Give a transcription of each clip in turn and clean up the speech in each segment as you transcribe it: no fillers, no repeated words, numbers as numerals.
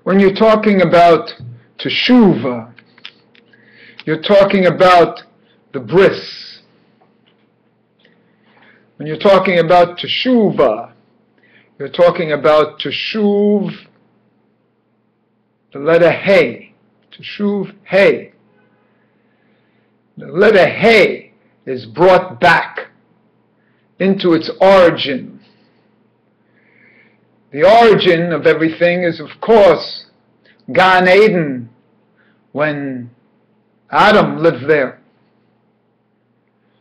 When you're talking about Teshuvah, you're talking about the Bris. When you're talking about Teshuvah, you're talking about Teshuv, the letter Hey. Teshuv Hey. The letter Hey is brought back into its origin. The origin of everything is, of course, Gan Eden, when Adam lived there.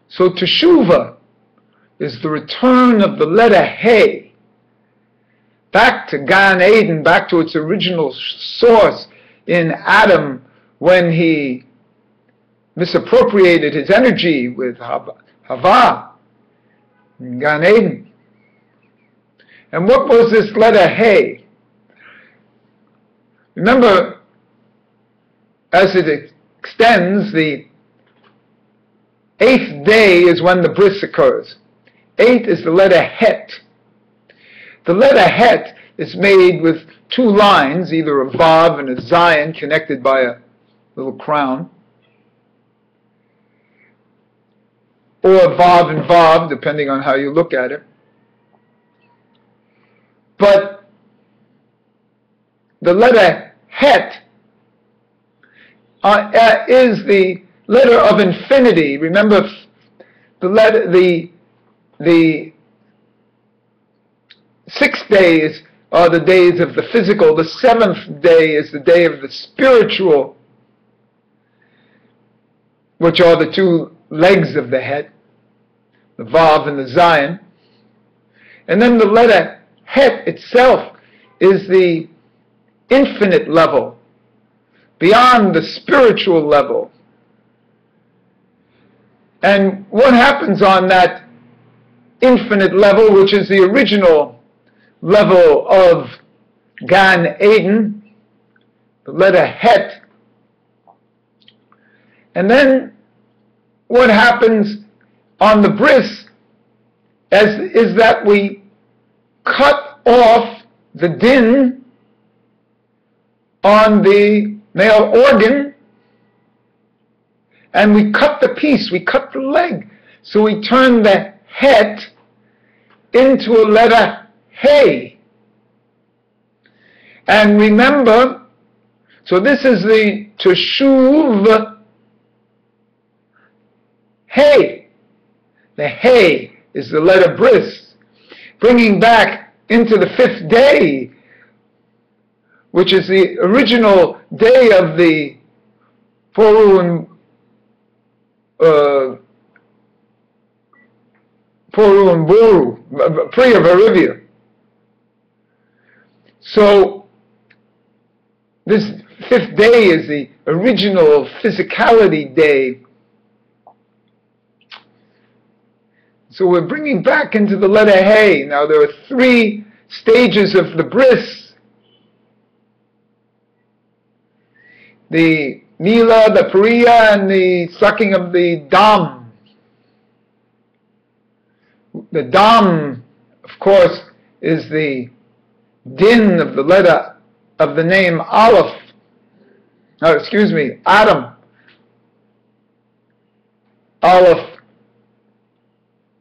So Teshuvah is the return of the letter Hey back to Gan Eden, back to its original source in Adam when he misappropriated his energy with Hava in Gan Eden. And what was this letter Hey? Remember, as it extends, the 8th day is when the Bris occurs. 8 is the letter Het. The letter Het is made with 2 lines, either a Vav and a Zayin connected by a little crown, or Vav and Vav, depending on how you look at it. But the letter Het is the letter of infinity. Remember, the 6 days are the days of the physical. The 7th day is the day of the spiritual, which are the 2 legs of the Het, the Vav and the Zayin. And then the letter Het itself is the infinite level, beyond the spiritual level. And what happens on that infinite level, which is the original level of Gan Eden, the letter Het, and then what happens on the Bris is that we cut off the din on the male organ, and we cut the piece, we cut the leg. So we turn the Het into a letter Hey. And remember, so this is the Teshuv Hey. The Hey is the letter Bris, bringing back into the 5th day, which is the original day of the Poru and Boru, Priya Varivya. So this 5th day is the original physicality day. So we're bringing back into the letter Hey. Now there are 3 stages of the Bris. The Mila, the Priya, and the sucking of the Dam. The Dam, of course, is the din of the letter of the name Aleph. Adam. Aleph,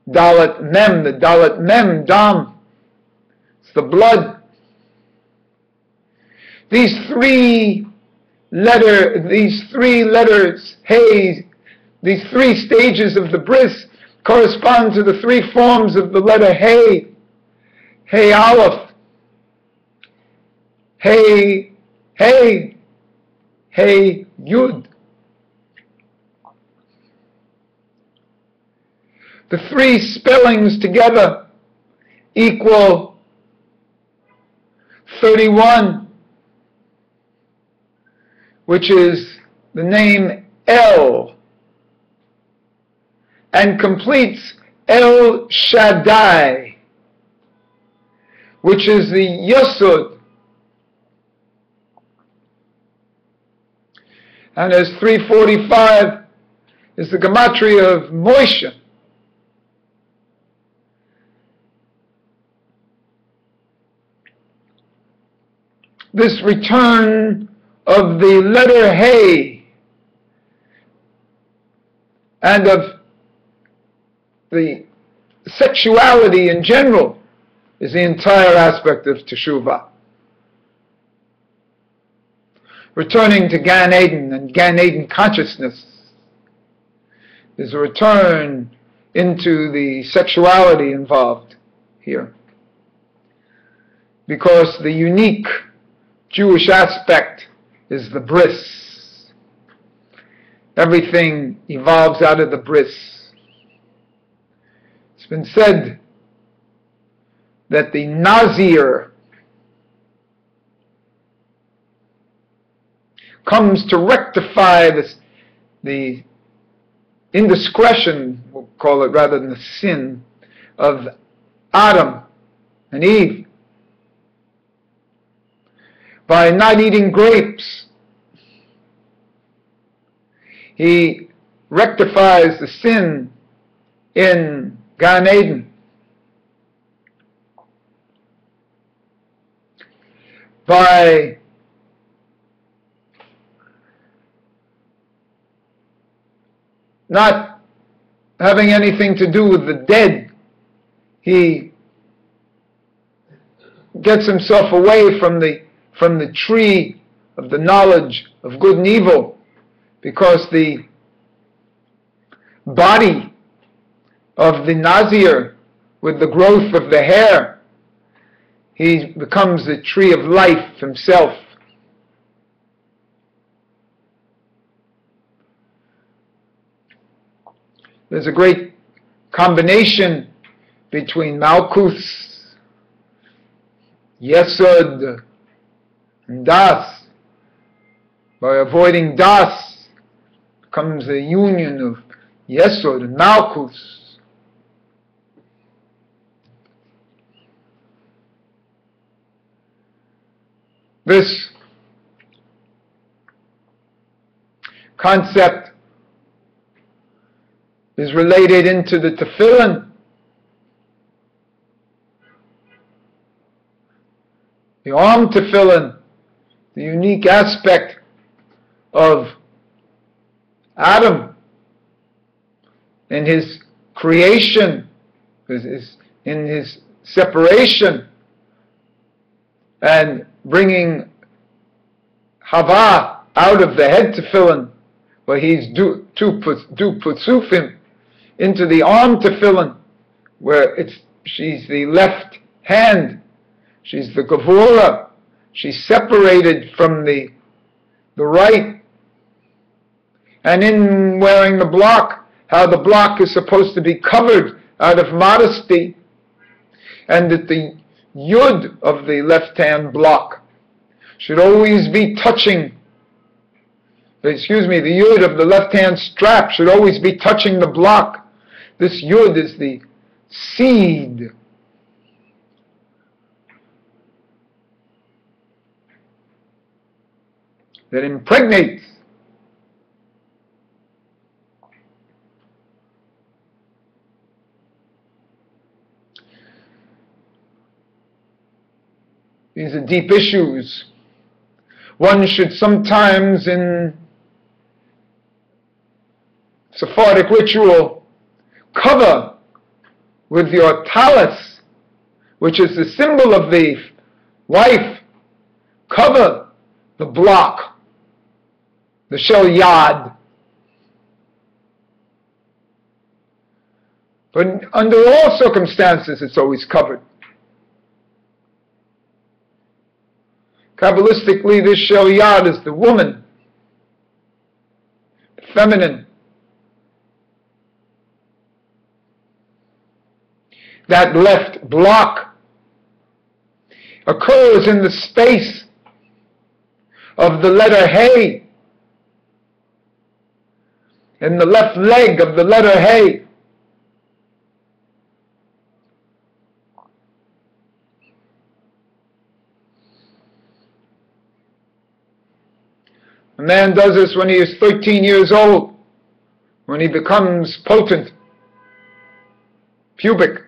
Dalet Mem, the Dalet Mem, Dam. It's the blood. These three letters, Hey, these 3 stages of the Bris correspond to the 3 forms of the letter Hey. Hey Aleph. Hey, Hey, Hey Yud. The 3 spellings together equal 31, which is the name El, and completes El Shaddai, which is the Yesod. And as 345 is the gematria of Moshe. this return of the letter Hey and of the sexuality in general is the entire aspect of Teshuvah. Returning to Gan Eden and Gan Eden consciousness is a return into the sexuality involved here. Because the unique Jewish aspect is the Bris. Everything evolves out of the Bris. It's been said that the Nazir comes to rectify the indiscretion, we'll call it rather than the sin, of Adam and Eve by not eating grapes. He rectifies the sin in Gan Eden by not having anything to do with the dead. He gets himself away from the tree of the knowledge of good and evil, because the body of the Nazir, with the growth of the hair, he becomes the tree of life himself. There's a great combination between Malkuth, Yesod, and Das. By avoiding Das comes the union of Yesod and Malkuth. This concept is related into the tefillin. The arm tefillin, the unique aspect of Adam in his creation, in his separation, and bringing Hava out of the head tefillin, where he's do putzufim, into the arm tefillin, where she's the left hand, she's the gevura, she's separated from the right. And in wearing the block, how the block is supposed to be covered out of modesty, and that the yud of the left hand block should always be touching, the yud of the left hand strap should always be touching the block. This yud is the seed that impregnates. These are deep issues. One should sometimes, in Sephardic ritual, cover with your talis, which is the symbol of the wife, cover the block, the shel yad. But under all circumstances, it's always covered. Kabbalistically, this shel yad is the woman, the feminine. That left block occurs in the space of the letter Hey, in the left leg of the letter Hey. A man does this when he is 13 years old, when he becomes potent, pubic.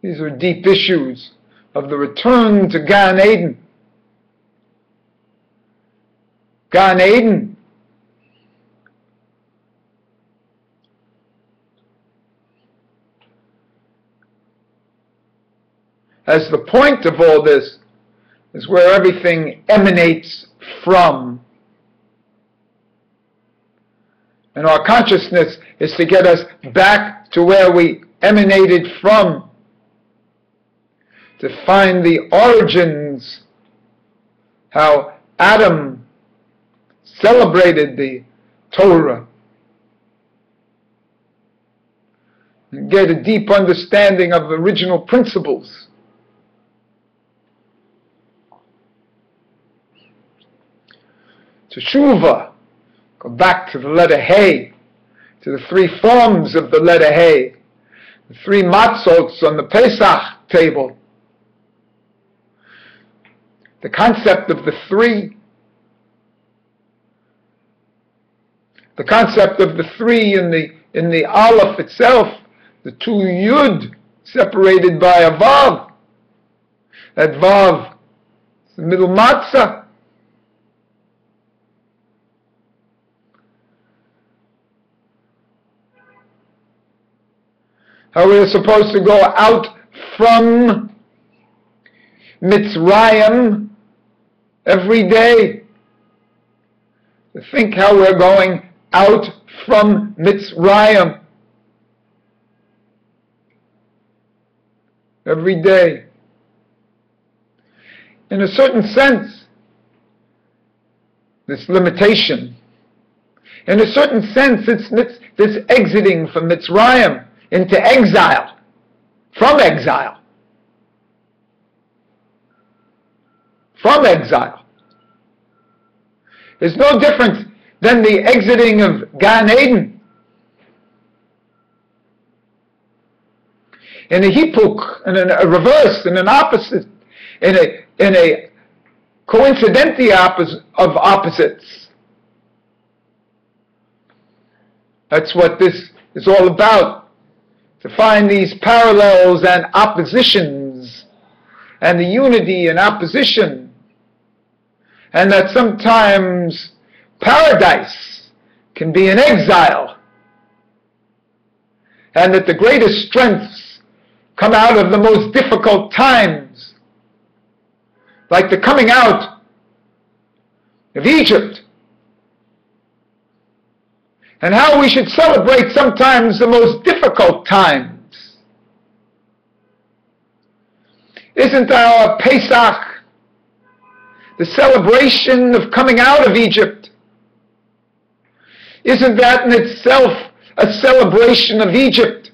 These are deep issues of the return to Gan Eden. Gan Eden as the point of all this is where everything emanates from. And our consciousness is to get us back to where we emanated from, to find the origins, how Adam celebrated the Torah, and get a deep understanding of original principles. Teshuvah, go back to the letter Hey, to the three forms of the letter Hey, the three matzots on the Pesach table, the concept of the three, in the Aleph itself, the two Yud separated by a Vav. That Vav is the middle matzah. How we are supposed to go out from Mitzrayim every day. To think how we're going out from Mitzrayim every day. In a certain sense, this limitation, in a certain sense, it's this exiting from Mitzrayim into exile, from exile, is no different than the exiting of Gan Eden. In a hipuk, in a reverse, in an opposite, in a coincidentally of opposites. That's what this is all about. To find these parallels and oppositions, and the unity and opposition, and that sometimes paradise can be in exile, and that the greatest strengths come out of the most difficult times, like the coming out of Egypt, and how we should celebrate sometimes the most difficult times. Isn't our Pesach the celebration of coming out of Egypt? Isn't that in itself a celebration of Egypt,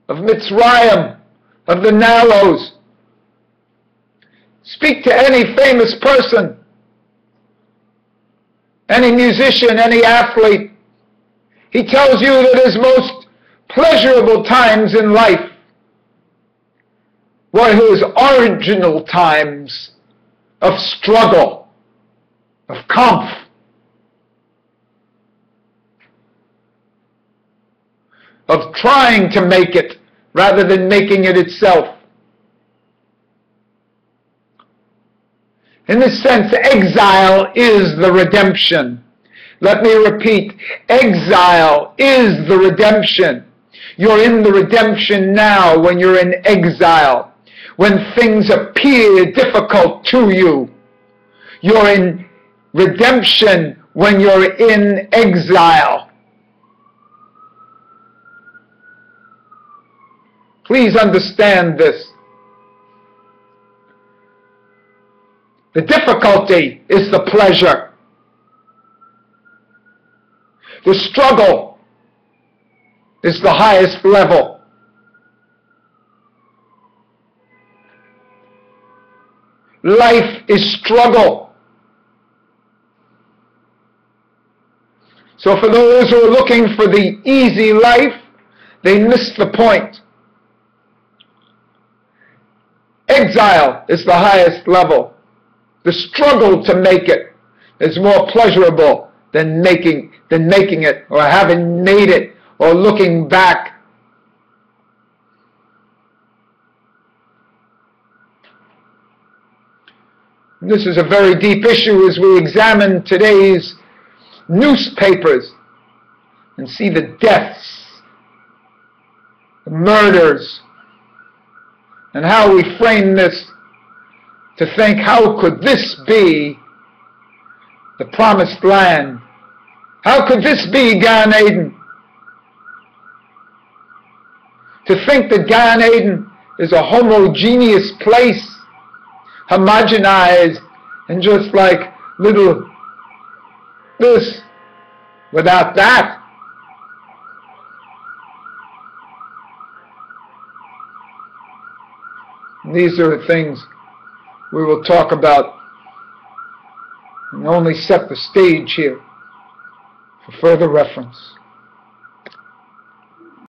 of Mitzrayim, of the Narrows? Speak to any famous person, any musician, any athlete. He tells you that his most pleasurable times in life were his original times of struggle, of kampf, of trying to make it rather than making it itself. In this sense, exile is the redemption. Let me repeat, exile is the redemption. You're in the redemption now when you're in exile. When things appear difficult to you, you're in redemption when you're in exile. Please understand this. The difficulty is the pleasure. The struggle is the highest level. Life is struggle. So for those who are looking for the easy life, they miss the point. Exile is the highest level. The struggle to make it is more pleasurable than making it, or having made it, or looking back. This is a very deep issue as we examine today's newspapers and see the deaths, the murders, and how we frame this to think, how could this be the promised land? How could this be Gan Eden? To think that Gan Eden is a homogeneous place, homogenized, and just like little this without that. These are the things we will talk about and only set the stage here for further reference.